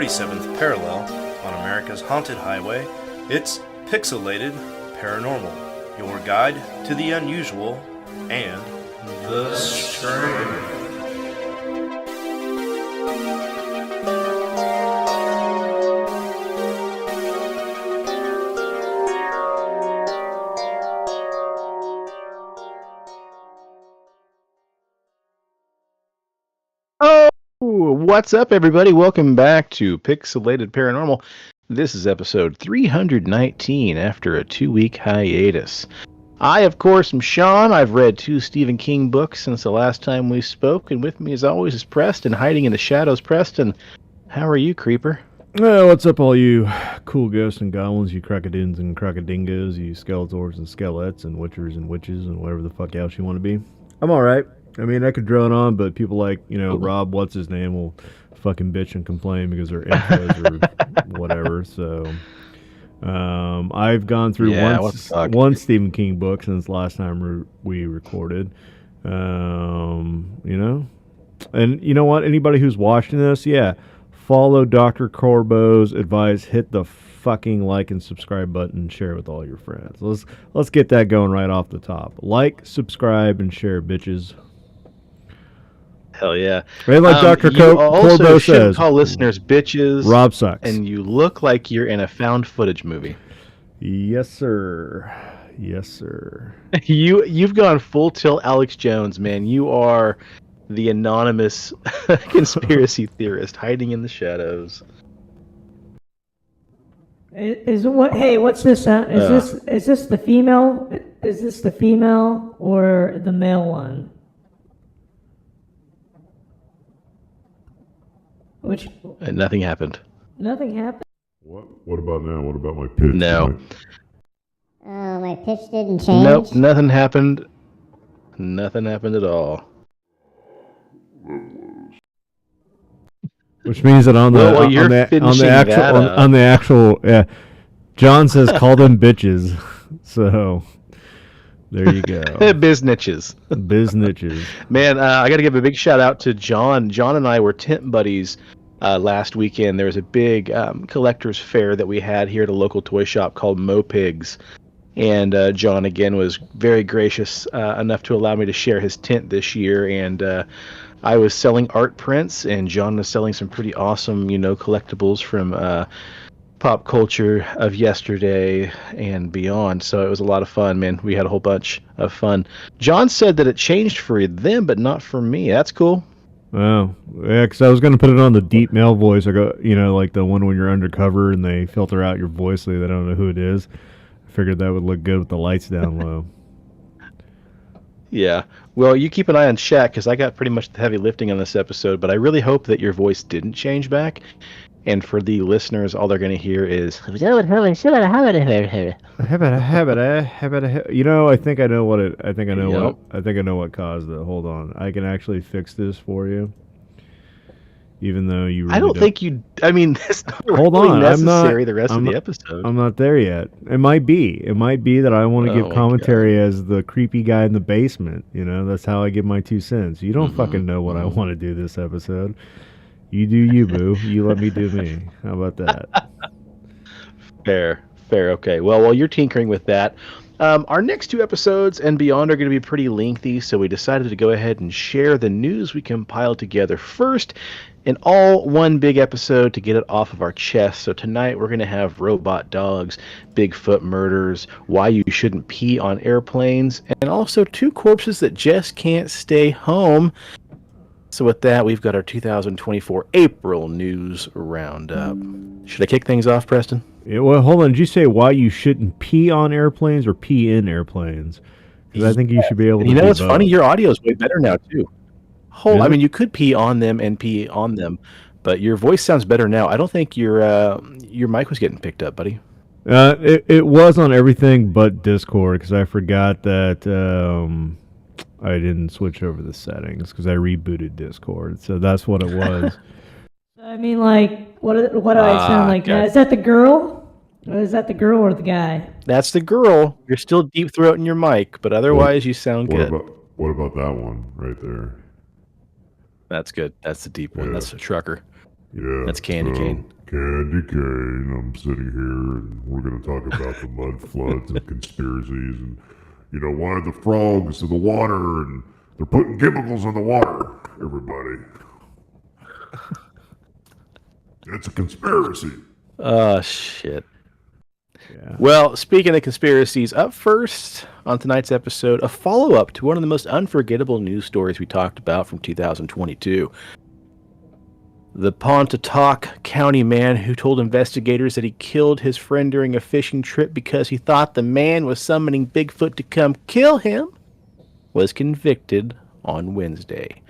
37th parallel on America's haunted highway, it's Pixelated Paranormal, your guide to the unusual and the strange. What's up, everybody? Welcome back to Pixelated Paranormal. This is episode 319 after a 2-week hiatus. I, of course, am Sean. I've read 2 Stephen King books since the last time we spoke, and with me, as always, is Preston, hiding in the shadows. Preston, how are you, Creeper? What's up, all you cool ghosts and goblins, you crocodines and crocodingos, you skeletors and skelets and witchers and witches and whatever the fuck else you want to be? I'm alright. I mean, I could drone on, but people like, Rob, what's his name, will fucking bitch and complain because their intros or whatever. So, I've gone through one Stephen King book since last time we recorded. And you know what? Anybody who's watching this, follow Dr. Corbo's advice. Hit the fucking like and subscribe button and share it with all your friends. Let's get that going right off the top. Like, subscribe, and share, bitches. Hell yeah. Right, like Dr. Corbo says. Call listeners bitches. Rob sucks. And you look like you're in a found footage movie. Yes, sir. Yes, sir. You've gone full tilt Alex Jones, man. You are the anonymous conspiracy theorist hiding in the shadows. Hey, what's this? Is this the female? Is this the female or the male one? Nothing happened. Nothing happened. What about now? What about my pitch? No. Oh, my pitch didn't change? Nope, nothing happened. Nothing happened at all. Which means that on the actual John says call them bitches. So there you go. Biznitches. Biznitches. Man, I got to give a big shout out to John. John and I were tent buddies last weekend. There was a big collector's fair that we had here at a local toy shop called Mo Pigs. And John, again, was very gracious enough to allow me to share his tent this year. And I was selling art prints, and John was selling some pretty awesome, collectibles from pop culture of yesterday and beyond. So it was a lot of fun, man. We had a whole bunch of fun. John said that it changed for them, but not for me. That's cool. Oh, yeah, because I was going to put it on the deep male voice. I go, like the one when you're undercover and they filter out your voice so they don't know who it is. I figured that would look good with the lights down low. Yeah. Well, you keep an eye on Shaq, because I got pretty much the heavy lifting on this episode, but I really hope that your voice didn't change back. And for the listeners, all they're going to hear is... I think I know what it... I think I know what caused it. Hold on. I can actually fix this for you. Even though you really I don't think you... I mean, that's not Hold really on. necessary the rest of the episode. I'm not there yet. It might be. It might be that I want to give commentary as the creepy guy in the basement. That's how I give my 2 cents. You don't fucking know what I want to do this episode. You do you, boo. You let me do me. How about that? Fair. Okay. Well, while you're tinkering with that, our next 2 episodes and beyond are going to be pretty lengthy, so we decided to go ahead and share the news we compiled together first in all one big episode to get it off of our chest. So tonight we're going to have robot dogs, Bigfoot murders, why you shouldn't pee on airplanes, and also 2 corpses that just can't stay home. So with that, we've got our 2024 April news roundup. Should I kick things off, Preston? Yeah, well, hold on. Did you say why you shouldn't pee on airplanes or pee in airplanes? Because I think you should be able to. It's funny. Your audio is way better now too. Really? I mean, you could pee on them and pee on them, but your voice sounds better now. I don't think your mic was getting picked up, buddy. It was on everything but Discord, because I forgot that I didn't switch over the settings because I rebooted Discord. So that's what it was. I mean, like, what do I sound like? Is that the girl? Or is that the girl or the guy? That's the girl. You're still deep throating your mic, but otherwise you sound good. What about that one right there? That's good. That's the deep one. Yeah. That's a trucker. Yeah. That's Candy Cane. Candy cane. I'm sitting here and we're going to talk about the mud floods and conspiracies and, why the frogs in the water and they're putting chemicals in the water, everybody. It's a conspiracy. Oh, shit. Yeah. Well, speaking of conspiracies, up first on tonight's episode, a follow-up to one of the most unforgettable news stories we talked about from 2022. The Pontotoc County man who told investigators that he killed his friend during a fishing trip because he thought the man was summoning Bigfoot to come kill him was convicted on Wednesday.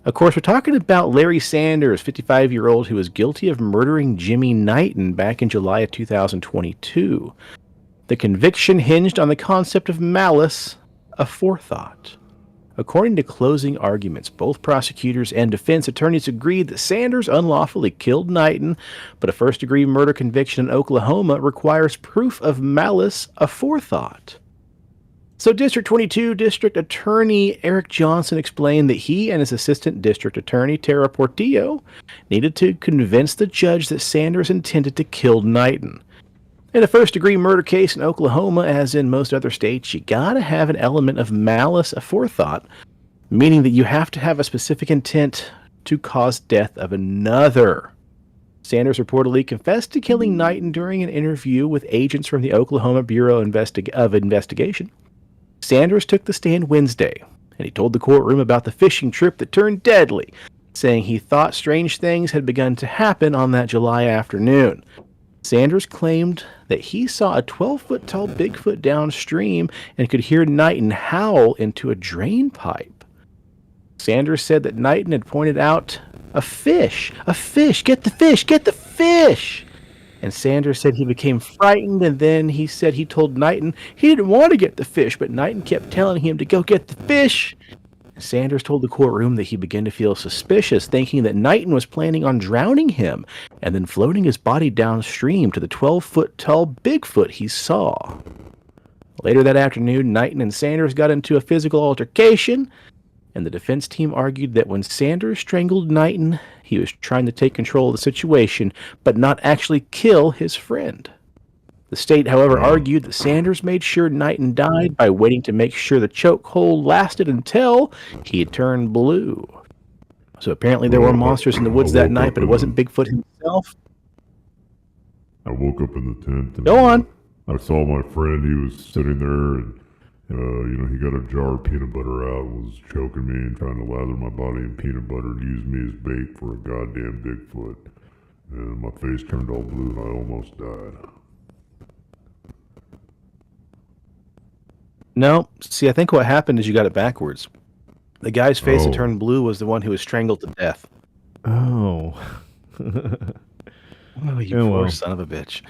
Of course, we're talking about Larry Sanders, 55-year-old, who was guilty of murdering Jimmy Knighton back in July of 2022. The conviction hinged on the concept of malice aforethought. According to closing arguments, both prosecutors and defense attorneys agreed that Sanders unlawfully killed Knighton, but a first-degree murder conviction in Oklahoma requires proof of malice aforethought. So District 22 District Attorney Eric Johnson explained that he and his assistant district attorney, Tara Portillo, needed to convince the judge that Sanders intended to kill Knighton. In a first-degree murder case in Oklahoma, as in most other states, you gotta have an element of malice aforethought, meaning that you have to have a specific intent to cause death of another. Sanders reportedly confessed to killing Knighton during an interview with agents from the Oklahoma Bureau of Investigation. Sanders took the stand Wednesday, and he told the courtroom about the fishing trip that turned deadly, saying he thought strange things had begun to happen on that July afternoon. Sanders claimed that he saw a 12-foot-tall Bigfoot downstream and could hear Knighton howl into a drain pipe. Sanders said that Knighton had pointed out a fish, get the fish, get the fish! And Sanders said he became frightened, and then he said he told Knighton he didn't want to get the fish, but Knighton kept telling him to go get the fish. Sanders told the courtroom that he began to feel suspicious, thinking that Knighton was planning on drowning him and then floating his body downstream to the 12-foot-tall Bigfoot he saw. Later that afternoon, Knighton and Sanders got into a physical altercation, and the defense team argued that when Sanders strangled Knighton, he was trying to take control of the situation, but not actually kill his friend. The state, however, argued that Sanders made sure Knighton died by waiting to make sure the chokehold lasted until he had turned blue. So apparently there were monsters in the woods that night, but it wasn't Bigfoot himself. I woke up in the tent. And Go on. I saw my friend. He was sitting there, and he got a jar of peanut butter out, and was choking me and trying to lather my body in peanut butter and use me as bait for a goddamn Bigfoot. And my face turned all blue, and I almost died. No, see, I think what happened is you got it backwards. The guy's face that turned blue was the one who was strangled to death. Oh. Oh, you poor son of a bitch.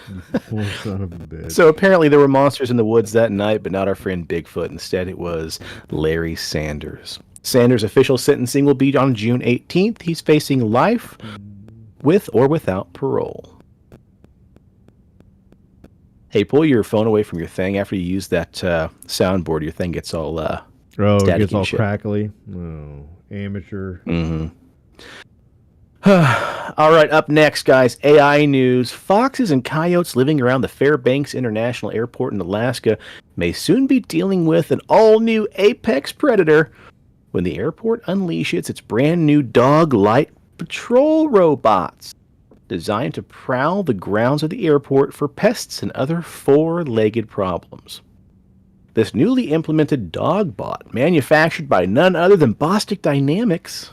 Poor son of a bitch. So apparently there were monsters in the woods that night, but not our friend Bigfoot. Instead, it was Larry Sanders. Sanders' official sentencing will be on June 18th. He's facing life with or without parole. Hey, pull your phone away from your thing after you use that soundboard. Your thing gets all it staticky gets all shit. crackly. Oh, amateur. Mm-hmm. All right, up next, guys, AI news. Foxes and coyotes living around the Fairbanks International Airport in Alaska may soon be dealing with an all-new apex predator when the airport unleashes its brand-new dog light patrol robots designed to prowl the grounds of the airport for pests and other four-legged problems. This newly implemented dog bot, manufactured by none other than Boston Dynamics,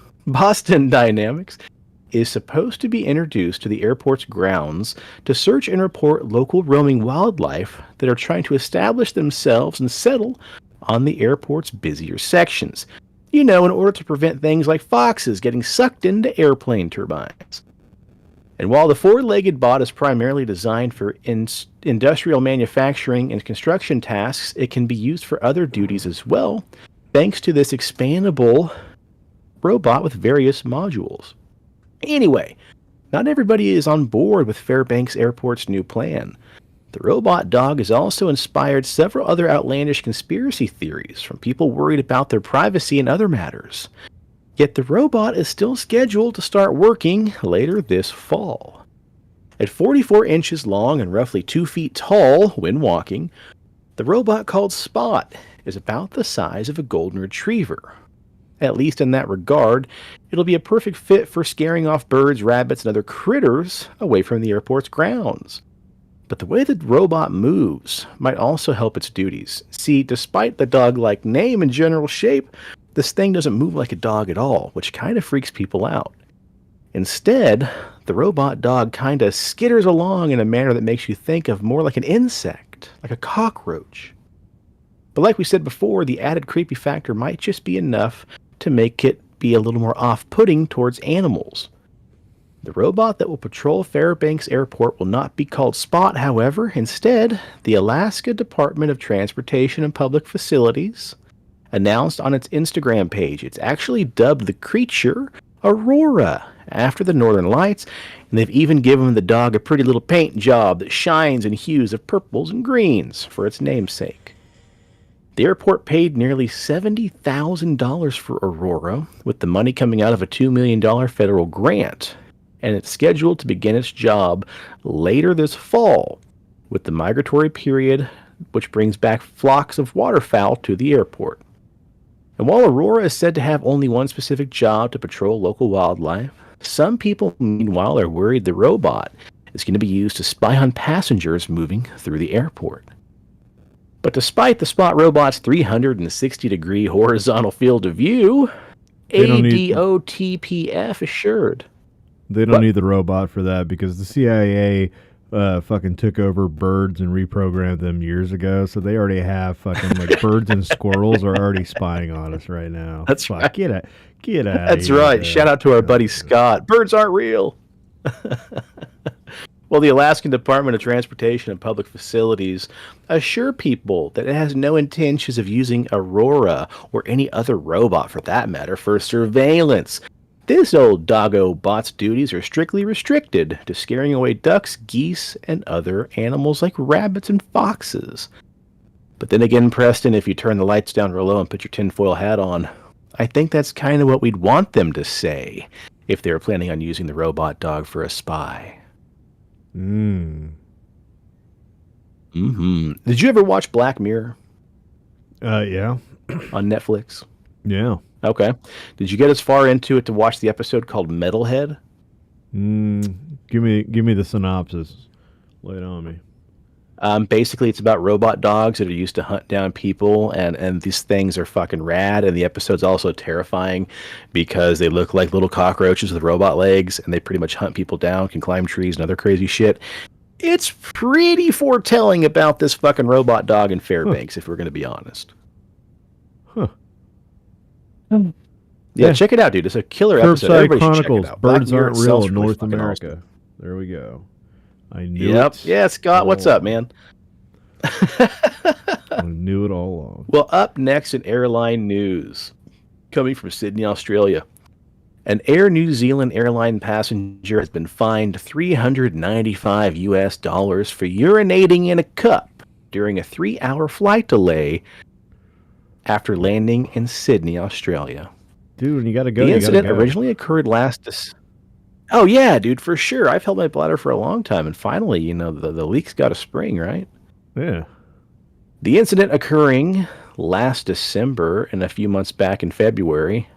is supposed to be introduced to the airport's grounds to search and report local roaming wildlife that are trying to establish themselves and settle on the airport's busier sections. In order to prevent things like foxes getting sucked into airplane turbines. And while the four-legged bot is primarily designed for industrial manufacturing and construction tasks, it can be used for other duties as well, thanks to this expandable robot with various modules. Anyway, not everybody is on board with Fairbanks Airport's new plan. The robot dog has also inspired several other outlandish conspiracy theories from people worried about their privacy and other matters. Yet the robot is still scheduled to start working later this fall. At 44 inches long and roughly 2 feet tall when walking, the robot called Spot is about the size of a golden retriever. At least in that regard, it'll be a perfect fit for scaring off birds, rabbits, and other critters away from the airport's grounds. But the way the robot moves might also help its duties. See, despite the dog-like name and general shape, this thing doesn't move like a dog at all, which kind of freaks people out. Instead, the robot dog kind of skitters along in a manner that makes you think of more like an insect, like a cockroach. But like we said before, the added creepy factor might just be enough to make it be a little more off-putting towards animals. The robot that will patrol Fairbanks Airport will not be called Spot, however. Instead, the Alaska Department of Transportation and Public Facilities announced on its Instagram page it's actually dubbed the creature Aurora after the Northern Lights, and they've even given the dog a pretty little paint job that shines in hues of purples and greens for its namesake. The airport paid nearly $70,000 for Aurora, with the money coming out of a $2 million federal grant, and it's scheduled to begin its job later this fall, with the migratory period which brings back flocks of waterfowl to the airport. And while Aurora is said to have only one specific job to patrol local wildlife, some people, meanwhile, are worried the robot is going to be used to spy on passengers moving through the airport. But despite the Spot robot's 360-degree horizontal field of view, ADOTPF assured. They don't need the robot for that because the CIA fucking took over birds and reprogrammed them years ago. So they already have fucking like birds and squirrels are already spying on us right now. That's right. Get out. That's right. Shout out to our buddy Scott. Birds aren't real. Well, the Alaskan Department of Transportation and Public Facilities assure people that it has no intentions of using Aurora or any other robot for that matter for surveillance. This old doggo bot's duties are strictly restricted to scaring away ducks, geese, and other animals like rabbits and foxes. But then again, Preston, if you turn the lights down real low and put your tinfoil hat on, I think that's kind of what we'd want them to say if they were planning on using the robot dog for a spy. Mm. Mm-hmm. Did you ever watch Black Mirror? Yeah. On Netflix? Yeah. Okay. Did you get as far into it to watch the episode called Metalhead? Give me the synopsis. Lay it on me. Basically, it's about robot dogs that are used to hunt down people, and these things are fucking rad, and the episode's also terrifying because they look like little cockroaches with robot legs, and they pretty much hunt people down, can climb trees and other crazy shit. It's pretty foretelling about this fucking robot dog in Fairbanks, if we're going to be honest. Huh. Yeah, check it out, dude. It's a killer episode. Curbside Everybody should check it Chronicles. out. Birds Black Mirror aren't real itself's in really North fucking America. awesome. There we go. I knew Yep. it. Yeah, Scott, what's up, man? I knew it all along. Well, up next in airline news, coming from Sydney, Australia. An Air New Zealand airline passenger has been fined $395 for urinating in a cup during a 3-hour flight delay after landing in Sydney, Australia. Dude, when you gotta go, The you gotta incident go. originally occurred Oh, yeah, dude, for sure. I've held my bladder for a long time, and finally, the leak's got a spring, right? Yeah. The incident occurring last December and a few months back in February.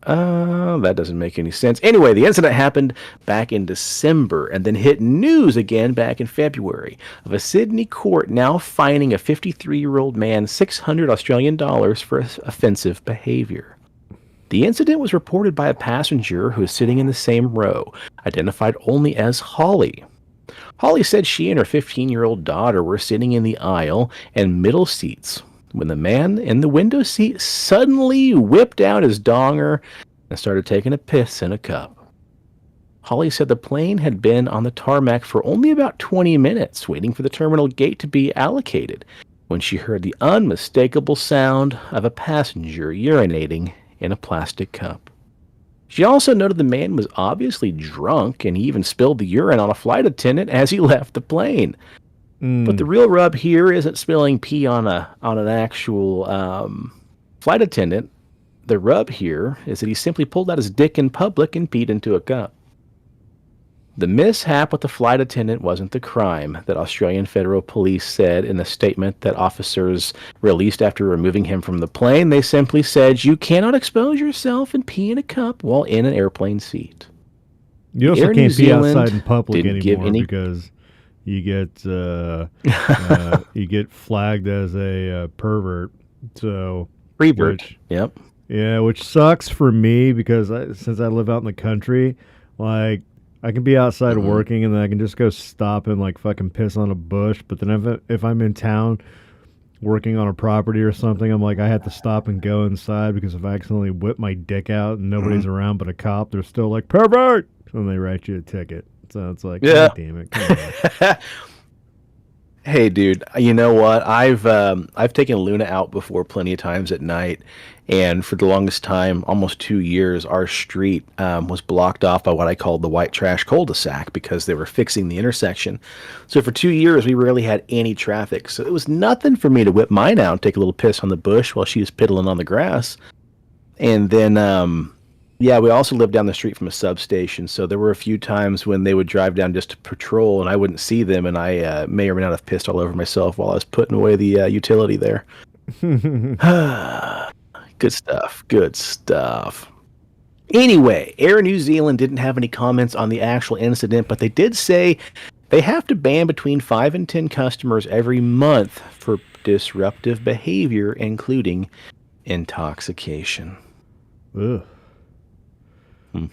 That doesn't make any sense. Anyway, the incident happened back in December and then hit news again back in February of a Sydney court now fining a 53-year-old man $600 Australian for offensive behavior. The incident was reported by a passenger who was sitting in the same row, identified only as Holly. Holly said she and her 15-year-old daughter were sitting in the aisle and middle seats when the man in the window seat suddenly whipped out his donger and started taking a piss in a cup. Holly said the plane had been on the tarmac for only about 20 minutes, waiting for the terminal gate to be allocated, when she heard the unmistakable sound of a passenger urinating in a plastic cup. She also noted the man was obviously drunk, and he even spilled the urine on a flight attendant as he left the plane. But the real rub here isn't spilling pee on an actual flight attendant. The rub here is that he simply pulled out his dick in public and peed into a cup. The mishap with the flight attendant wasn't the crime, that Australian Federal Police said in a statement that officers released after removing him from the plane. They simply said, you cannot expose yourself and pee in a cup while in an airplane seat. You also Air New can't pee Zealand outside in public didn't give anymore any- because you get you get flagged as a pervert. So Revert. which- Yep. yeah, which sucks for me because since I live out in the country, like I can be outside Mm-hmm. working and then I can just go stop and like fucking piss on a bush. But then if I'm in town working on a property or something, I'm like I have to stop and go inside because if I accidentally whip my dick out and nobody's Mm-hmm. around but a cop, they're still like pervert, and they write you a ticket. So it's like, Yeah. God damn it, come on. Hey, dude, you know what? I've taken Luna out before plenty of times at night, and for the longest time, almost 2 years, our street was blocked off by what I called the white trash cul-de-sac because they were fixing the intersection. So for 2 years, we rarely had any traffic. So it was nothing for me to whip mine out and take a little piss on the bush while she was piddling on the grass. And then, yeah, we also lived down the street from a substation, so there were a few times when they would drive down just to patrol, and I wouldn't see them, and I may or may not have pissed all over myself while I was putting away the utility there. Good stuff. Good stuff. Anyway, Air New Zealand didn't have any comments on the actual incident, but they did say they have to ban between 5 and 10 customers every month for disruptive behavior, including intoxication. Ugh.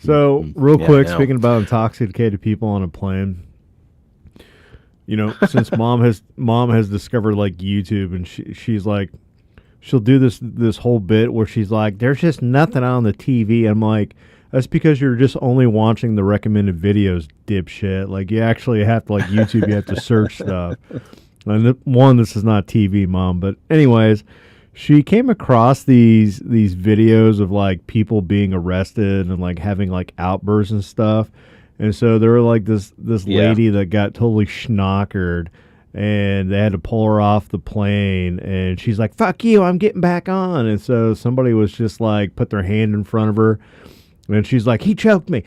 So, real Yeah, quick, I know. speaking about intoxicated people on a plane, you know, since mom has discovered like YouTube, and she's like, she'll do this whole bit where she's like, "There's just nothing on the TV." I'm like, that's because you're just only watching the recommended videos, dipshit. Like, you actually have to like YouTube, you have to search stuff. And this is not TV, Mom. But anyways, she came across these videos of like people being arrested and like having like outbursts and stuff. And so there were like this lady that got totally schnockered, and they had to pull her off the plane, and she's like, "Fuck you, I'm getting back on." And so somebody was just like put their hand in front of her, and she's like, he choked me,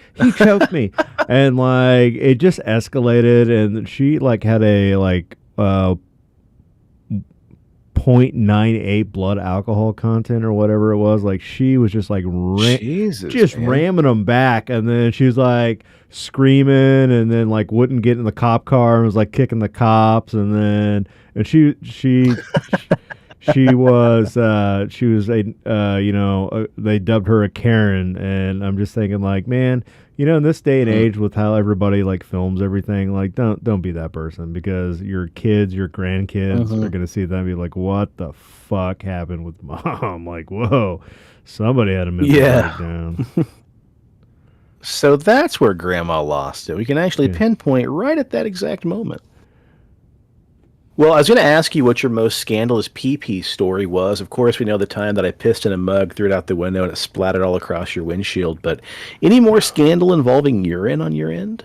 and like it just escalated, and she like had a like 0.98 blood alcohol content or whatever it was. Like she was just like Jesus, man. ramming them back, and then she was like screaming, and then like wouldn't get in the cop car and was like kicking the cops, and she was they dubbed her a Karen, and I'm just thinking like, man, you know, in this day and age with how everybody like films everything, like don't be that person, because your kids, your grandkids are gonna see that and be like, what the fuck happened with Mom? Like, whoa, somebody had a mental breakdown. So that's where Grandma lost it. We can actually pinpoint right at that exact moment. Well, I was going to ask you what your most scandalous pee-pee story was. Of course, we know the time that I pissed in a mug, threw it out the window, and it splattered all across your windshield. But any more scandal involving urine on your end?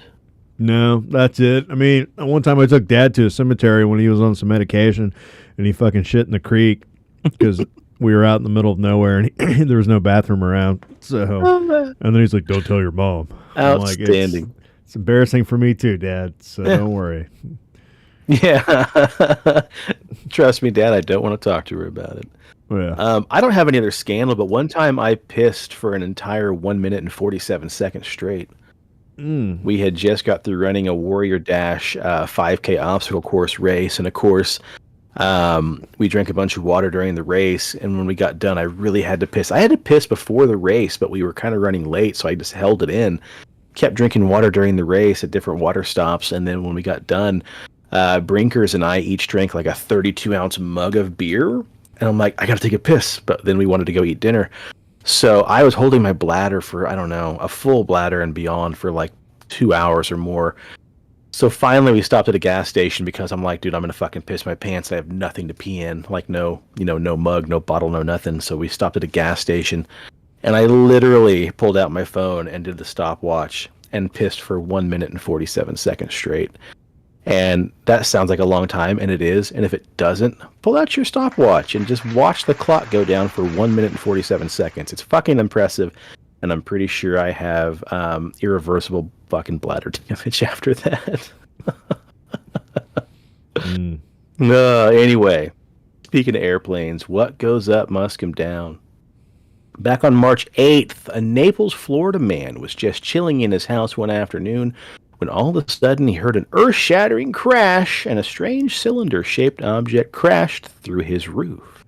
No, that's it. I mean, one time I took Dad to a cemetery when he was on some medication, and he fucking shit in the creek because we were out in the middle of nowhere, and there was no bathroom around. So, and then he's like, "Don't tell your mom." I'm like, Outstanding. it's embarrassing for me too, Dad. So don't worry. Yeah. Trust me, Dad, I don't want to talk to her about it. Yeah. I don't have any other scandal, but one time I pissed for an entire 1 minute and 47 seconds straight. We had just got through running a Warrior Dash 5K obstacle course race, and of course, we drank a bunch of water during the race, and when we got done, I really had to piss. I had to piss before the race, but we were kind of running late, so I just held it in. Kept drinking water during the race at different water stops, and then when we got done, Brinkers and I each drank like a 32-ounce mug of beer, and I'm like, I gotta take a piss, but then we wanted to go eat dinner. So I was holding my bladder for, I don't know, a full bladder and beyond for like 2 hours or more. So finally we stopped at a gas station because I'm like, dude, I'm going to fucking piss my pants. I have nothing to pee in. Like no mug, no bottle, no nothing. So we stopped at a gas station, and I literally pulled out my phone and did the stopwatch and pissed for 1 minute and 47 seconds straight. And that sounds like a long time, and it is. And if it doesn't, pull out your stopwatch and just watch the clock go down for 1 minute and 47 seconds. It's fucking impressive. and I'm pretty sure I have irreversible fucking bladder damage after that. Anyway, speaking of airplanes, what goes up must come down. Back on March 8th, a Naples, Florida man was just chilling in his house one afternoon when all of a sudden he heard an earth-shattering crash and a strange cylinder-shaped object crashed through his roof.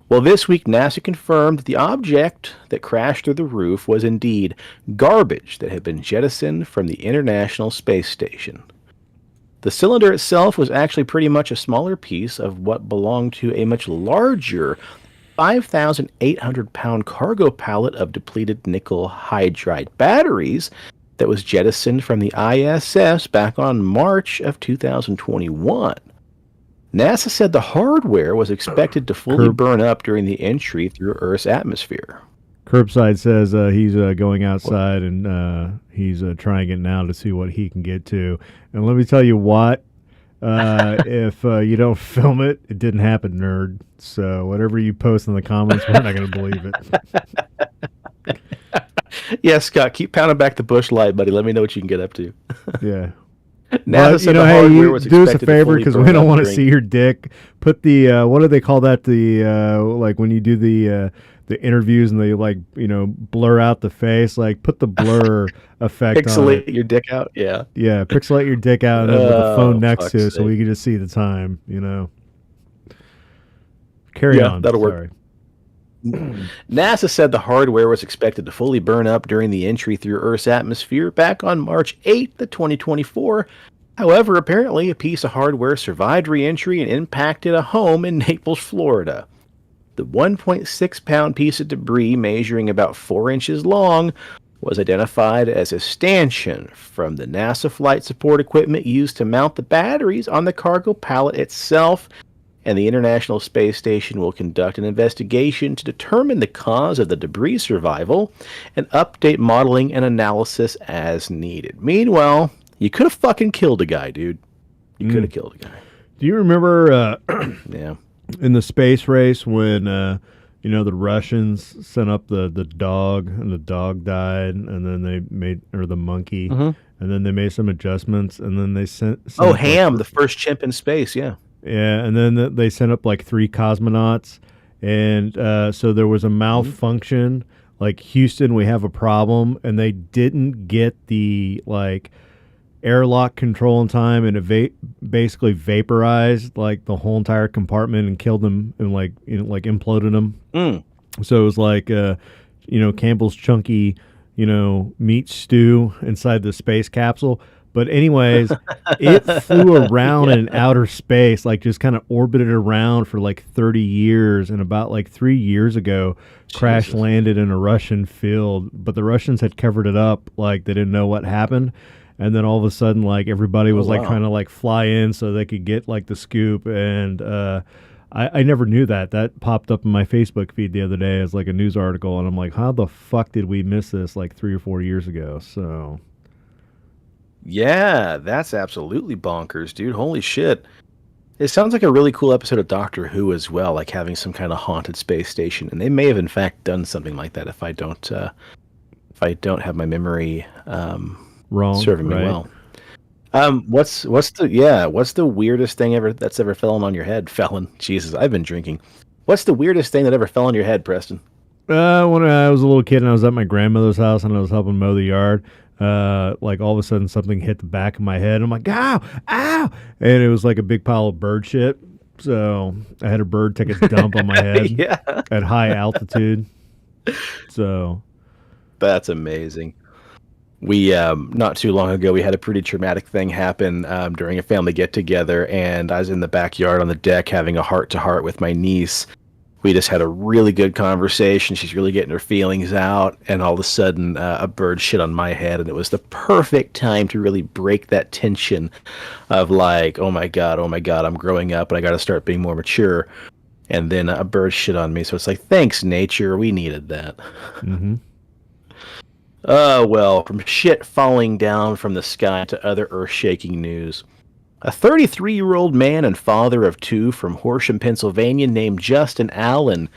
Well, this week NASA confirmed that the object that crashed through the roof was indeed garbage that had been jettisoned from the International Space Station. The cylinder itself was actually pretty much a smaller piece of what belonged to a much larger 5,800-pound cargo pallet of depleted nickel hydride batteries that was jettisoned from the ISS back on March of 2021. NASA said the hardware was expected to fully burn up during the entry through Earth's atmosphere. Curbside says he's going outside and he's trying it now to see what he can get to. And let me tell you what, if you don't film it, it didn't happen, nerd. So whatever you post in the comments, we're not going to believe it. Yeah, Scott, keep pounding back the bush light, buddy. Let me know what you can get up to. Yeah. NASA But, said you know, the hey, hardware you was do us a expected to favor fully because burn we don't up want to during- see your dick. Put the what do they call that? The like when you do the interviews and they like blur out the face. Like put the blur effect on Pixelate it. your dick out. Yeah. Yeah, pixelate your dick out and then with the phone next fuck's to it so sake. we can just see the time. Carry Yeah, on. that'll work. Sorry. NASA said the hardware was expected to fully burn up during the entry through Earth's atmosphere back on March 8th, 2024. However, apparently a piece of hardware survived re-entry and impacted a home in Naples, Florida. The 1.6-pound piece of debris measuring about 4 inches long was identified as a stanchion from the NASA flight support equipment used to mount the batteries on the cargo pallet itself, and the International Space Station will conduct an investigation to determine the cause of the debris survival and update modeling and analysis as needed. Meanwhile, you could have fucking killed a guy, dude. You could have killed a guy. Do you remember Yeah. in the space race when the Russians sent up the dog and the dog died and then they made the monkey and then they made some adjustments and then they sent Oh, up, Ham, like, the first chimp in space, yeah. yeah, and then they sent up like 3 cosmonauts and so there was a malfunction. Like, Houston, we have a problem, and they didn't get the airlock control in time, and it basically vaporized like the whole entire compartment and killed them and imploded them. So it was like Campbell's chunky meat stew inside the space capsule. But anyways, it flew around in outer space, like just kind of orbited around for like 30 years, and about like 3 years ago crash landed in a Russian field, but the Russians had covered it up, like they didn't know what happened. And then all of a sudden, like everybody was trying to like fly in so they could get like the scoop. And I never knew that. That popped up in my Facebook feed the other day as like a news article. And I'm like, how the fuck did we miss this like 3 or 4 years ago? So, yeah, that's absolutely bonkers, dude. Holy shit. It sounds like a really cool episode of Doctor Who as well, like having some kind of haunted space station. And they may have in fact done something like that if I don't have my memory wrong, serving me right? well. What's the weirdest thing that's ever fallen on your head? Jesus, I've been drinking. What's the weirdest thing that ever fell on your head, Preston? When I was a little kid and I was at my grandmother's house and I was helping mow the yard, like all of a sudden something hit the back of my head. I'm like, ow, ow, and it was like a big pile of bird shit. So I had a bird take a dump on my head at high altitude. So that's amazing. We not too long ago we had a pretty traumatic thing happen during a family get together, and I was in the backyard on the deck having a heart to heart with my niece. We just had a really good conversation. She's really getting her feelings out, and all of a sudden a bird shit on my head, and it was the perfect time to really break that tension of like, oh my god, I'm growing up and I got to start being more mature. And then a bird shit on me, so it's like, thanks nature, we needed that. Well, from shit falling down from the sky to other earth-shaking news. A 33-year-old man and father of 2 from Horsham, Pennsylvania named Justin Allen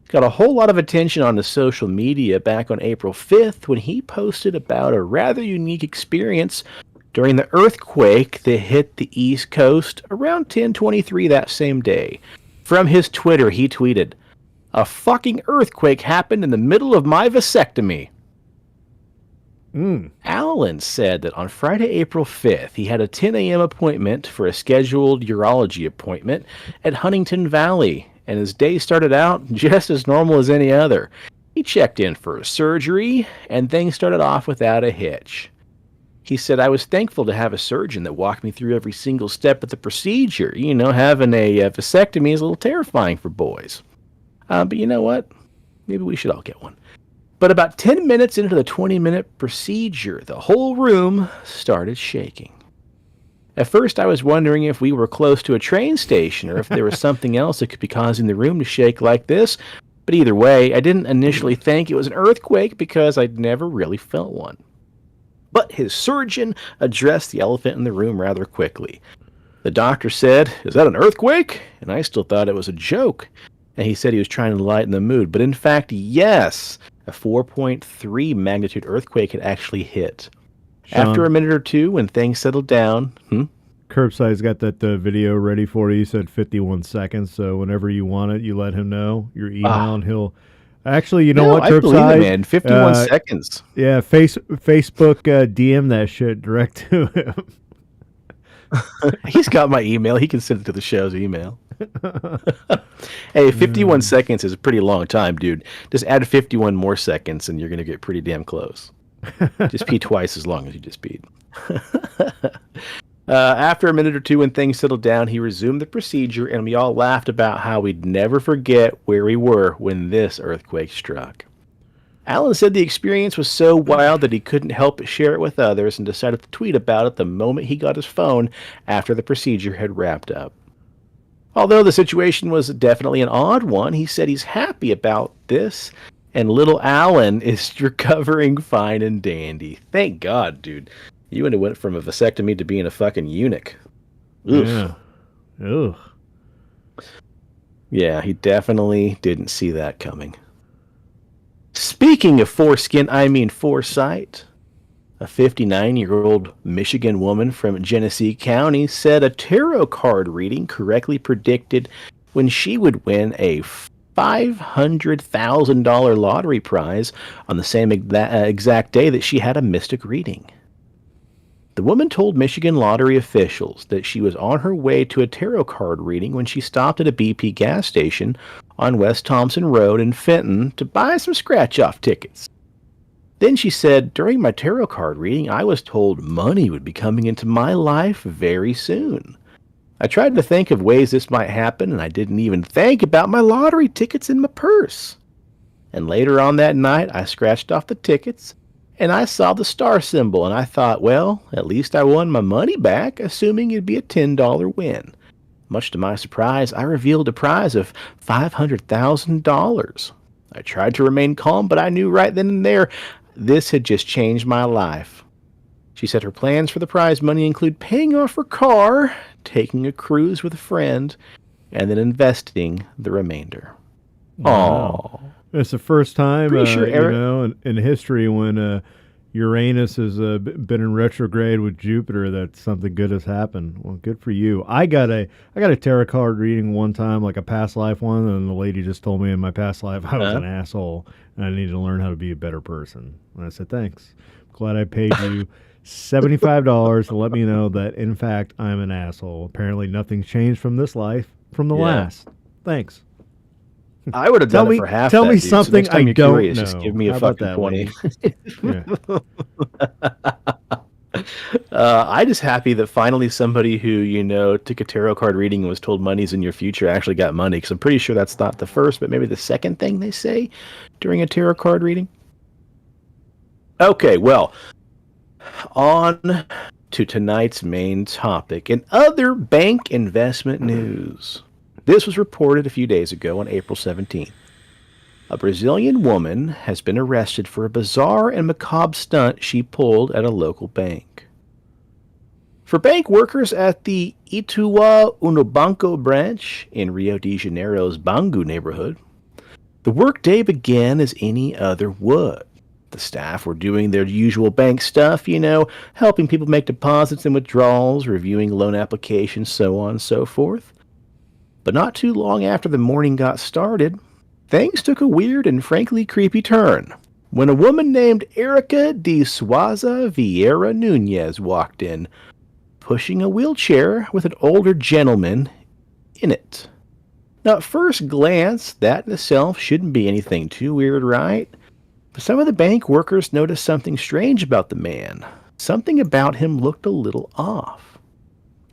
got a whole lot of attention on the social media back on April 5th when he posted about a rather unique experience during the earthquake that hit the East Coast around 10:23 that same day. From his Twitter, he tweeted, "A fucking earthquake happened in the middle of my vasectomy." Allen said that on Friday, April 5th, he had a 10 a.m. appointment for a scheduled urology appointment at Huntington Valley, and his day started out just as normal as any other. He checked in for a surgery, and things started off without a hitch. He said, "I was thankful to have a surgeon that walked me through every single step of the procedure. You know, having a vasectomy is a little terrifying for boys. But you know what? Maybe we should all get one." But about 10 minutes into the 20-minute procedure, the whole room started shaking. At first, I was wondering if we were close to a train station or if there was something else that could be causing the room to shake like this. But either way, I didn't initially think it was an earthquake because I'd never really felt one. But his surgeon addressed the elephant in the room rather quickly. The doctor said, "Is that an earthquake?" And I still thought it was a joke. And he said he was trying to lighten the mood. But in fact, yes, a 4.3 magnitude earthquake had actually hit. Sean, After a minute or two, when things settled down... Curbside's got that video ready for you. He said 51 seconds, so whenever you want it, you let him know your email, and he'll... Actually, you know what, I Curbside? believe it, man. 51 seconds. Yeah, Facebook DM that shit direct to him. He's got my email. He can send it to the show's email. Hey, 51 seconds is a pretty long time, dude. Just add 51 more seconds and you're going to get pretty damn close. Just pee twice as long as you just peed. After a minute or two, when things settled down, he resumed the procedure, and we all laughed about how we'd never forget where we were when this earthquake struck. Allen said the experience was so wild that he couldn't help but share it with others and decided to tweet about it the moment he got his phone after the procedure had wrapped up. Although the situation was definitely an odd one, he said he's happy about this, and little Allen is recovering fine and dandy. Thank God, dude. You would have went from a vasectomy to being a fucking eunuch. Oof. Yeah. Ugh. Yeah, he definitely didn't see that coming. Speaking of foreskin, I mean foresight. A 59-year-old Michigan woman from Genesee County said a tarot card reading correctly predicted when she would win a $500,000 lottery prize on the same exact day that she had a mystic reading. The woman told Michigan lottery officials that she was on her way to a tarot card reading when she stopped at a BP gas station on West Thompson Road in Fenton to buy some scratch-off tickets. Then she said, "During my tarot card reading, I was told money would be coming into my life very soon. I tried to think of ways this might happen, and I didn't even think about my lottery tickets in my purse. And later on that night, I scratched off the tickets, and I saw the star symbol, and I thought, well, at least I won my money back, assuming it'd be a $10 win. Much to my surprise, I revealed a prize of $500,000. I tried to remain calm, but I knew right then and there this had just changed my life." She said her plans for the prize money include paying off her car, taking a cruise with a friend, and then investing the remainder. Wow. It's the first time, Pretty sure Eric- in history when Uranus has been in retrograde with Jupiter that something good has happened. Well, good for you. I got a tarot card reading one time, like a past life one, and the lady just told me in my past life I was an asshole and I needed to learn how to be a better person. And I said, thanks. Glad I paid you $75 to let me know that, in fact, I'm an asshole. Apparently nothing's changed from this life from the last. Thanks. I would have done it for half. Tell that, me dude. something So next time I you're don't curious, know. Just give me a How about fucking that, 20. Yeah. I'm just happy that finally somebody who, took a tarot card reading and was told money's in your future actually got money. Because I'm pretty sure that's not the first, but maybe the second thing they say during a tarot card reading. Okay, well, on to tonight's main topic and other bank investment news. This was reported a few days ago on April 17th. A Brazilian woman has been arrested for a bizarre and macabre stunt she pulled at a local bank. For bank workers at the Itaú Unibanco branch in Rio de Janeiro's Bangu neighborhood, The workday began as any other would. The staff were doing their usual bank stuff, helping people make deposits and withdrawals, reviewing loan applications, so on and so forth. But not too long after the morning got started, things took a weird and frankly creepy turn when a woman named Erica de Suaza Vieira Nunez walked in, pushing a wheelchair with an older gentleman in it. Now, at first glance, that in itself shouldn't be anything too weird, right? But some of the bank workers noticed something strange about the man. Something about him looked a little off.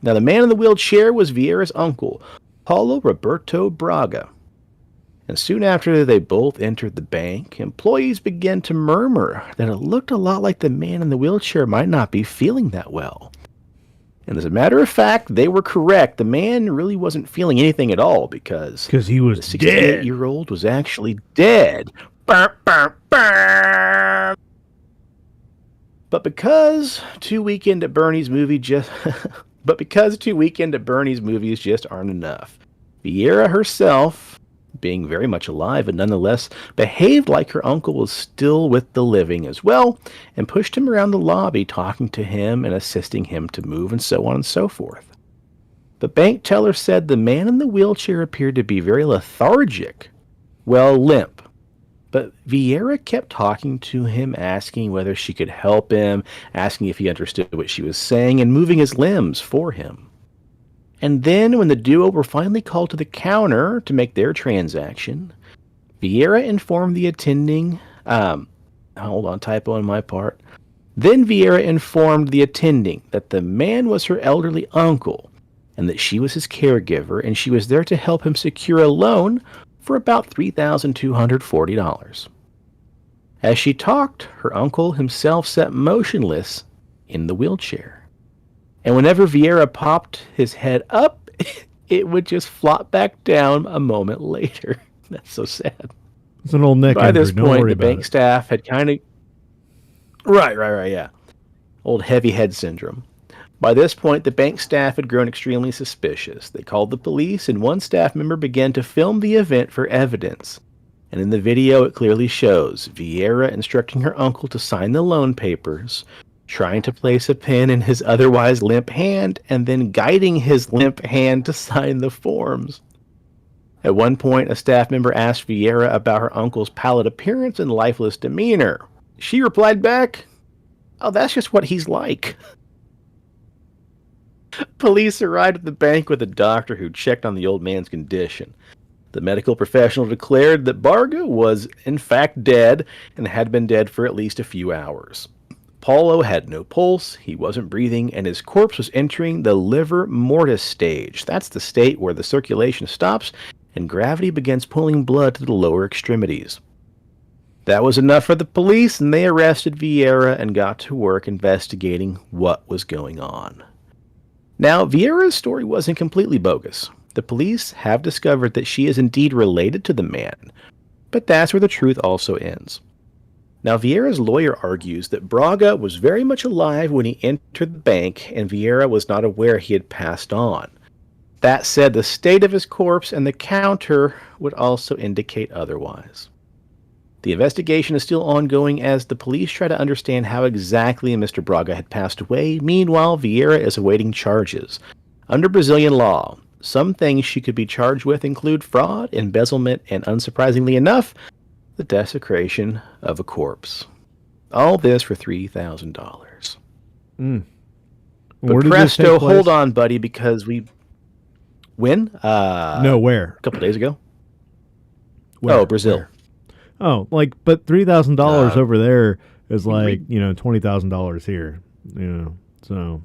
Now, the man in the wheelchair was Vieira's uncle, Paulo Roberto Braga. And soon after they both entered the bank, employees began to murmur that it looked a lot like the man in the wheelchair might not be feeling that well. And as a matter of fact, they were correct. The man really wasn't feeling anything at all because he was the dead. 68-year-old was actually dead. But because 2 Weekend at Bernie's movies just aren't enough, Vieira herself, being very much alive and nonetheless behaved like her uncle was still with the living as well, and pushed him around the lobby, talking to him and assisting him to move and so on and so forth. The bank teller said the man in the wheelchair appeared to be very lethargic, limp. But Vieira kept talking to him, asking whether she could help him, asking if he understood what she was saying, and moving his limbs for him. And then, when the duo were finally called to the counter to make their transaction, Vieira informed the attending... hold on, typo on my part. Then Vieira informed the attending that the man was her elderly uncle, and that she was his caregiver, and she was there to help him secure a loan for about $3,240. As she talked, her uncle himself sat motionless in the wheelchair. And whenever Vieira popped his head up, it would just flop back down a moment later. That's so sad. It's an old neck By injury. this Don't point, worry the about bank it. staff had kind of... Right, yeah. Old heavy head syndrome. By this point, the bank staff had grown extremely suspicious. They called the police, and one staff member began to film the event for evidence. And in the video, it clearly shows Vieira instructing her uncle to sign the loan papers, trying to place a pen in his otherwise limp hand, and then guiding his limp hand to sign the forms. At one point, a staff member asked Vieira about her uncle's pallid appearance and lifeless demeanor. She replied back, "Oh, that's just what he's like." Police arrived at the bank with a doctor who checked on the old man's condition. The medical professional declared that Barga was, in fact, dead and had been dead for at least a few hours. Paulo had no pulse, he wasn't breathing, and his corpse was entering the livor mortis stage. That's the state where the circulation stops and gravity begins pulling blood to the lower extremities. That was enough for the police, and they arrested Vieira and got to work investigating what was going on. Now, Vieira's story wasn't completely bogus. The police have discovered that she is indeed related to the man, but that's where the truth also ends. Now, Vieira's lawyer argues that Braga was very much alive when he entered the bank, and Vieira was not aware he had passed on. That said, the state of his corpse and the counter would also indicate otherwise. The investigation is still ongoing as the police try to understand how exactly Mr. Braga had passed away. Meanwhile, Vieira is awaiting charges. Under Brazilian law, some things she could be charged with include fraud, embezzlement, and unsurprisingly enough, the desecration of a corpse. All this for $3,000. Where But did this presto, take place? hold on, buddy, because we... When? No, where? A couple days ago. Where? Oh, Brazil. Where? Oh, but $3,000 over there is like, we- $20,000 here. So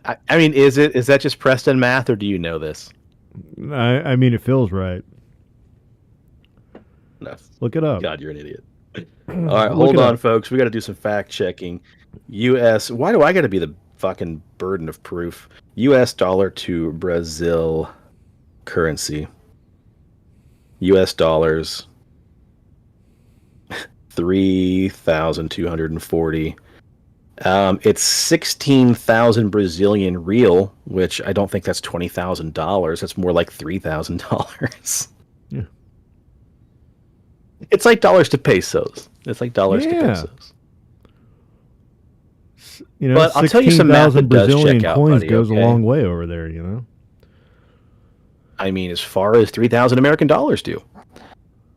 I mean, is that just Preston math, or do you know this? I mean, it feels right. No. Look it up. God, you're an idiot. All right, Look hold it on, up. folks. We got to do some fact checking. U.S. Why do I got to be the fucking burden of proof? U.S. dollar to Brazil currency. U.S. dollars. 3,240. It's 16,000 Brazilian real, which I don't think that's $20,000. That's more like $3,000. Yeah. It's like dollars to pesos. It's like dollars to Yeah. pesos. You know, But I'll tell you some math 16,000 that does Brazilian check out, coins buddy, goes a okay? long way over there, you know? I mean, as far as 3,000 American dollars do.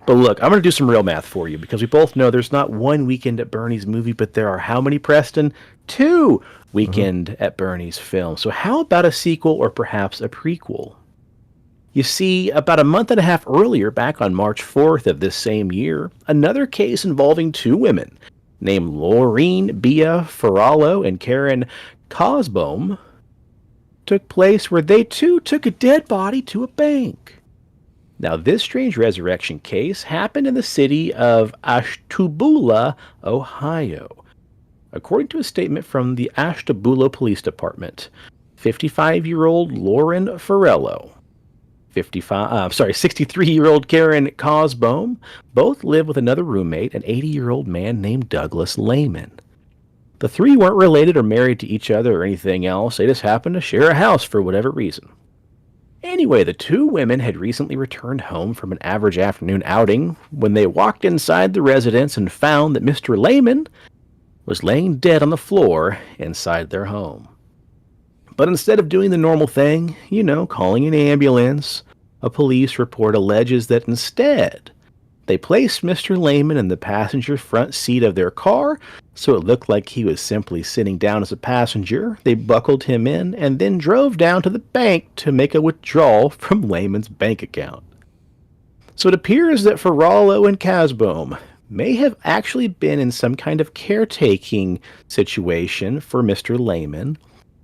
But look, I'm going to do some real math for you because we both know there's not one Weekend at Bernie's movie, but there are how many, Preston? 2 Weekend at Bernie's films. So how about a sequel or perhaps a prequel? You see, about a month and a half earlier, back on March 4th of this same year, another case involving 2 women named Laureen Bia Ferrallo and Karen Cosbaum took place where they too took a dead body to a bank. Now, this strange resurrection case happened in the city of Ashtabula, Ohio. According to a statement from the Ashtabula Police Department, 55-year-old Lauren Farello, 63-year-old Karen Cosbaum, both live with another roommate, an 80-year-old man named Douglas Lehman. The 3 weren't related or married to each other or anything else. They just happened to share a house for whatever reason. Anyway, the 2 women had recently returned home from an average afternoon outing when they walked inside the residence and found that Mr. Lehman was laying dead on the floor inside their home. But instead of doing the normal thing, calling an ambulance, a police report alleges that instead they placed Mr. Lehman in the passenger front seat of their car, so it looked like he was simply sitting down as a passenger. They buckled him in and then drove down to the bank to make a withdrawal from Lehman's bank account. So it appears that Ferrallo and Cosbaum may have actually been in some kind of caretaking situation for Mr. Lehman,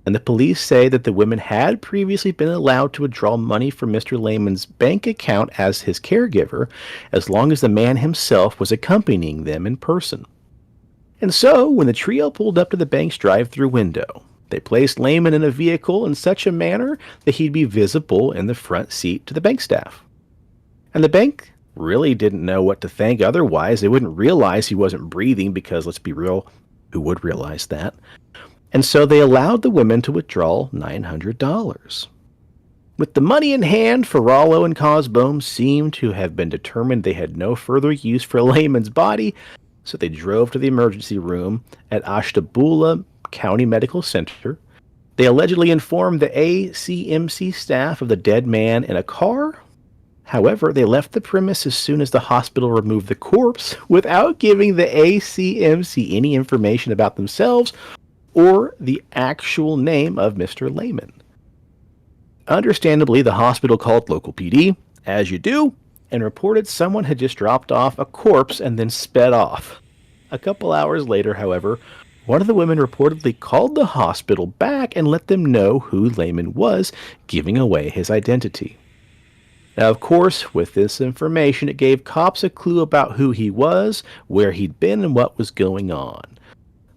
and the police say that the women had previously been allowed to withdraw money from Mr. Lehman's bank account as his caregiver, as long as the man himself was accompanying them in person. And so, when the trio pulled up to the bank's drive-through window, they placed Lehman in a vehicle in such a manner that he'd be visible in the front seat to the bank staff. And the bank really didn't know what to think otherwise. They wouldn't realize he wasn't breathing because, let's be real, who would realize that? And so they allowed the women to withdraw $900. With the money in hand, Ferrallo and Cosbaum seemed to have been determined they had no further use for Lehman's body, so they drove to the emergency room at Ashtabula County Medical Center. They allegedly informed the ACMC staff of the dead man in a car. However, they left the premise as soon as the hospital removed the corpse without giving the ACMC any information about themselves or the actual name of Mr. Lehman. Understandably, the hospital called local PD, as you do, and reported someone had just dropped off a corpse and then sped off. A couple hours later, however, one of the women reportedly called the hospital back and let them know who Lehman was, giving away his identity. Now, of course, with this information, it gave cops a clue about who he was, where he'd been, and what was going on.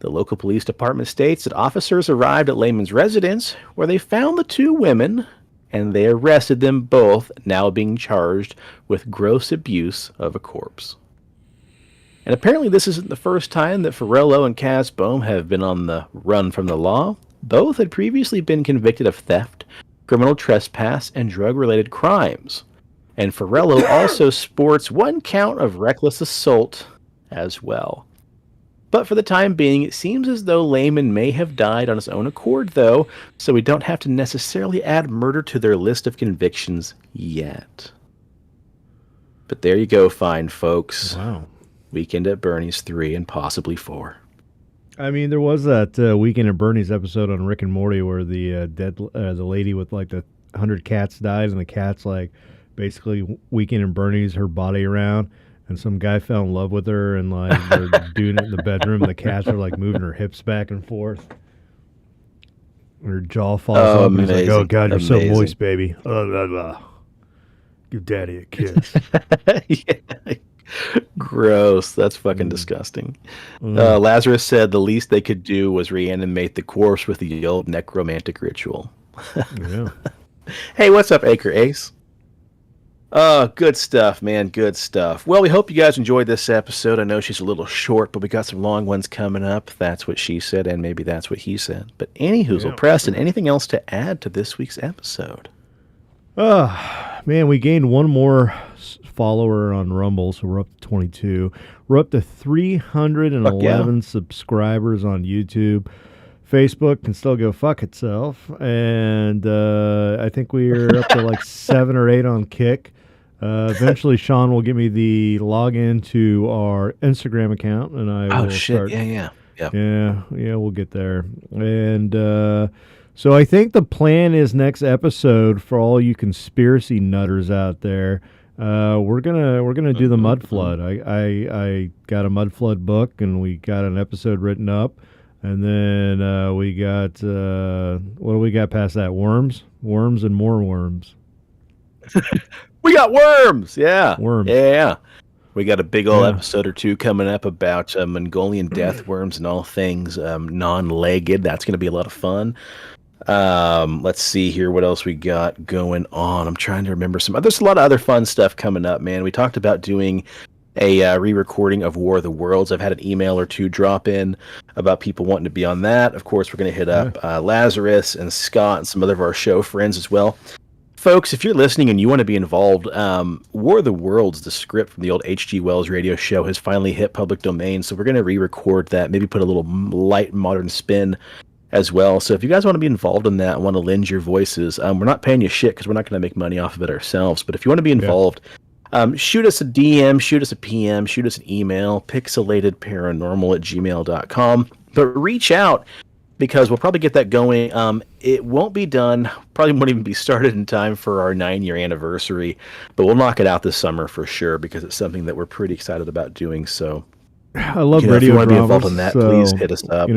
The local police department states that officers arrived at Lehman's residence, where they found the 2 women, and they arrested them both, now being charged with gross abuse of a corpse. And apparently this isn't the first time that Ferrallo and Cosbaum have been on the run from the law. Both had previously been convicted of theft, criminal trespass, and drug-related crimes. And Ferrallo also sports 1 count of reckless assault as well. But for the time being, it seems as though Lehman may have died on his own accord, though, so we don't have to necessarily add murder to their list of convictions yet. But there you go, fine folks. Wow. Weekend at Bernie's 3 and possibly 4. I mean, there was that Weekend at Bernie's episode on Rick and Morty where the the lady with like the 100 cats died, and the cats like basically Weekend at Bernie's her body around, and some guy fell in love with her, and like they're doing it in the bedroom. And the cats are like moving her hips back and forth. Her jaw falls off, and he's like, "Oh God, you're so moist, baby." Give Daddy a kiss. Yeah. Gross. That's fucking disgusting. Lazarus said the least they could do was reanimate the corpse with the old necromantic ritual. Yeah. Hey, what's up, Acre Ace? Good stuff, man. Good stuff. Well, we hope you guys enjoyed this episode. I know she's a little short, but we got some long ones coming up. That's what she said, and maybe that's what he said. But anywhoozle, Preston, anything else to add to this week's episode? man, we gained one more follower on Rumble, so we're up to 22. We're up to 311 subscribers on YouTube. Facebook can still go fuck itself, and I think we're up to like 7 or 8 on Kick. Eventually, Sean will give me the login to our Instagram account, and I will start. Yeah. We'll get there. And so I think the plan is next episode for all you conspiracy nutters out there. We're gonna do the mud flood. I got a mud flood book, and we got an episode written up. And then we got, what do we got past that? Worms and more worms. We got worms. Yeah. Worms. Yeah. We got a big old episode or 2 coming up about Mongolian death worms and all things non-legged. That's going to be a lot of fun. Let's see here what else we got going on. I'm trying to remember there's a lot of other fun stuff coming up, man. We talked about doing a re-recording of War of the Worlds. I've had an email or 2 drop in about people wanting to be on that. Of course, we're going to hit up Lazarus and Scott and some other of our show friends as well. Folks, if you're listening and you want to be involved, War of the Worlds, the script from the old H.G. Wells radio show, has finally hit public domain, so we're going to re-record that, maybe put a little light modern spin as well. So if you guys want to be involved in that and want to lend your voices, we're not paying you shit because we're not going to make money off of it ourselves, but if you want to be involved... shoot us a DM, shoot us a PM, shoot us an email, pixelatedparanormal@gmail.com. But reach out, because we'll probably get that going. It won't be done, probably won't even be started in time for our 9-year anniversary, but we'll knock it out this summer for sure, because it's something that we're pretty excited about doing. So I love radio if you want to be dramas, involved in that, so, please hit us up.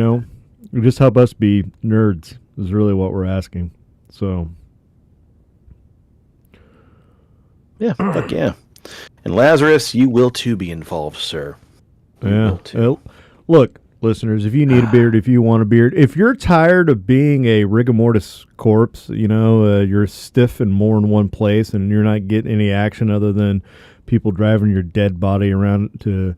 Just help us be nerds is really what we're asking. So... yeah, fuck yeah. And Lazarus, you will too be involved, sir. Look, listeners, if you need a beard, if you want a beard, if you're tired of being a rigor mortis corpse, you're stiff and more in one place and you're not getting any action other than people driving your dead body around to,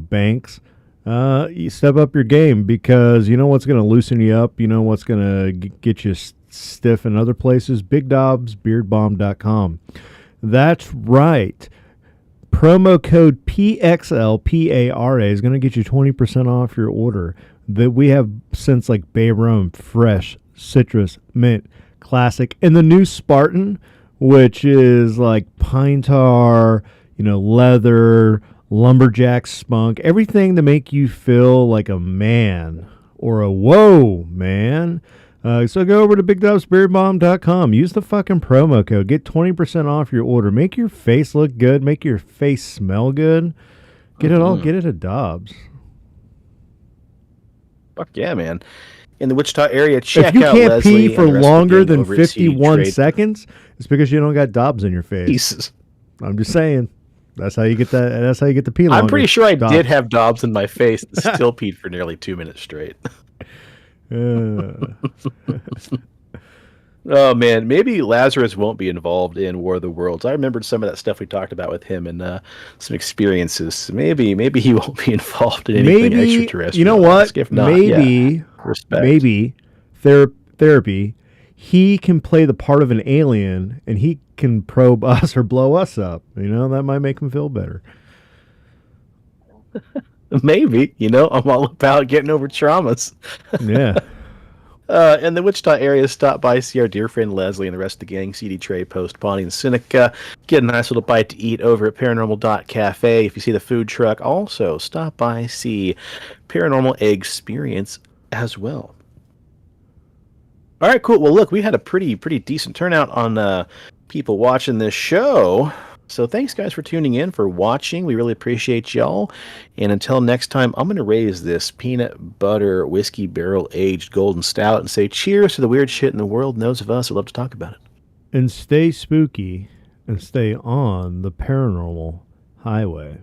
banks, you step up your game, because you know what's going to loosen you up, what's going to get you stiff in other places? BigDobsBeardBomb.com. That's right. Promo code PXLPARA is going to get you 20% off your order. That we have scents like bay rum, fresh, citrus, mint, classic, and the new Spartan, which is like pine tar, leather, lumberjack spunk, everything to make you feel like a man or a whoa man. So go over to BigDobsBeardBomb.com. Use the fucking promo code. Get 20% off your order. Make your face look good. Make your face smell good. Get it all. Get it at Dobbs. Fuck yeah, man. In the Wichita area, check out If you can't Leslie pee for longer than 51 seconds, it's because you don't got Dobbs in your face. Jesus. I'm just saying. That's how you get that. That's how you get the pee longer. I'm pretty sure I Dobbs. did have Dobbs in my face and still peed for nearly 2 minutes straight. Oh man, maybe Lazarus won't be involved in War of the Worlds. I remembered some of that stuff we talked about with him and some experiences. Maybe he won't be involved in anything extraterrestrial. You know what? If not, respect. Maybe therapy. He can play the part of an alien, and he can probe us or blow us up. That might make him feel better. Maybe, I'm all about getting over traumas. Yeah. In the Wichita area, stop by, see our dear friend Leslie and the rest of the gang, CD Trey, Post, Bonnie, and Seneca. Get a nice little bite to eat over at Paranormal.cafe. If you see the food truck, also stop by, see Paranormal Experience as well. All right, cool. Well, look, we had a pretty decent turnout on people watching this show. So thanks, guys, for tuning in, for watching. We really appreciate y'all. And until next time, I'm going to raise this peanut butter whiskey barrel-aged golden stout and say cheers to the weird shit in the world. Those of us who love to talk about it. And stay spooky and stay on the paranormal highway.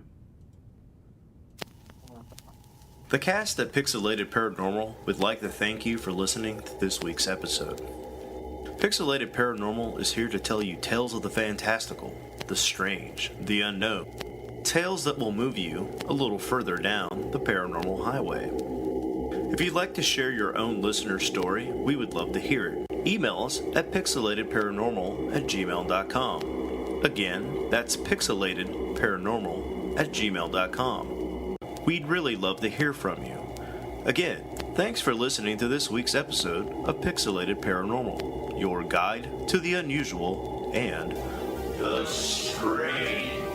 The cast at Pixelated Paranormal would like to thank you for listening to this week's episode. Pixelated Paranormal is here to tell you tales of the fantastical, the strange, the unknown. Tales that will move you a little further down the paranormal highway. If you'd like to share your own listener story, we would love to hear it. Email us at pixelatedparanormal@gmail.com. Again, that's pixelatedparanormal@gmail.com. We'd really love to hear from you. Again, thanks for listening to this week's episode of Pixelated Paranormal, your guide to the unusual and the strange.